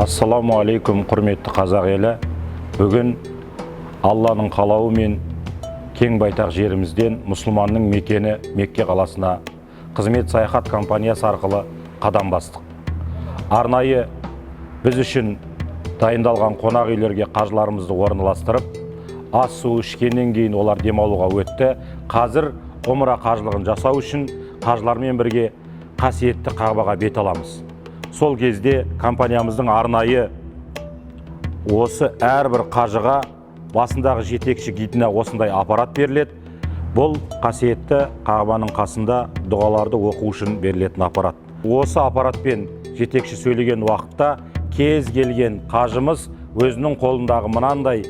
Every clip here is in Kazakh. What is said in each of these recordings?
Ассаламу алейкум, құрметті қазақ елі. Бүгін Алланың қалауымен кең байтақ жерімізден мұсылманның мекені Мекке қаласына қызмет саяхат компаниясы арқылы қадам бастық. Арнайы біз үшін дайындалған қонақ үйлерге қажыларымызды орналастырып, ас су ішкеннен кейін олар демалуға өтті. Қазір ғұмра қажылығын жасау үшін қажылармен бірге қасиетті Қағбаға бет аламыз. Сол кезде компаниямыздың арнайы осы әрбір қажыға басындағы жетекші гидіне осындай аппарат беріледі. Бұл қасиетті Қағбаның қасында дұғаларды оқу үшін берілетін аппарат. Осы аппаратпен жетекші сөйлеген уақытта кез келген қажымыз өзінің қолындағы мынандай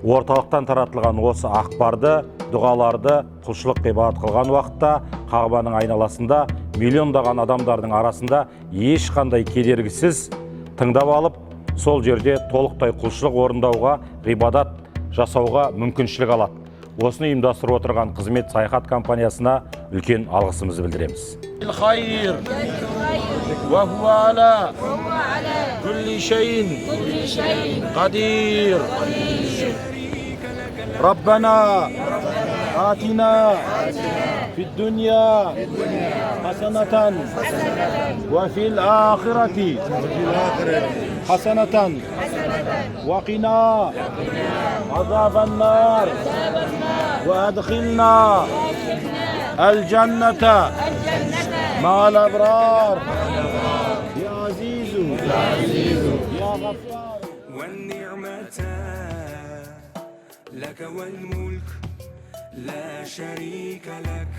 орталықтан таратылған осы ақпарды, дұғаларды құлшылық ғибадат қылған уақытта Қағбаның айналасында миллиондаған адамдардың арасында ешқандай кедергісіз тыңдап алып, сол жерде толықтай құлшылық орындауға, ғибадат жасауға мүмкіншілік алады. Осыны ұйымдастырып отырған қызмет саяхат компаниясына үлкен алғысымызды білдіреміз. ربنا آتنا في الدنيا حسنة وفي الآخرة حسنة وقنا عذاب النار وأدخلنا الجنة مع الأبرار يا عزيز يا غفار. لك والملك لا شريك لك.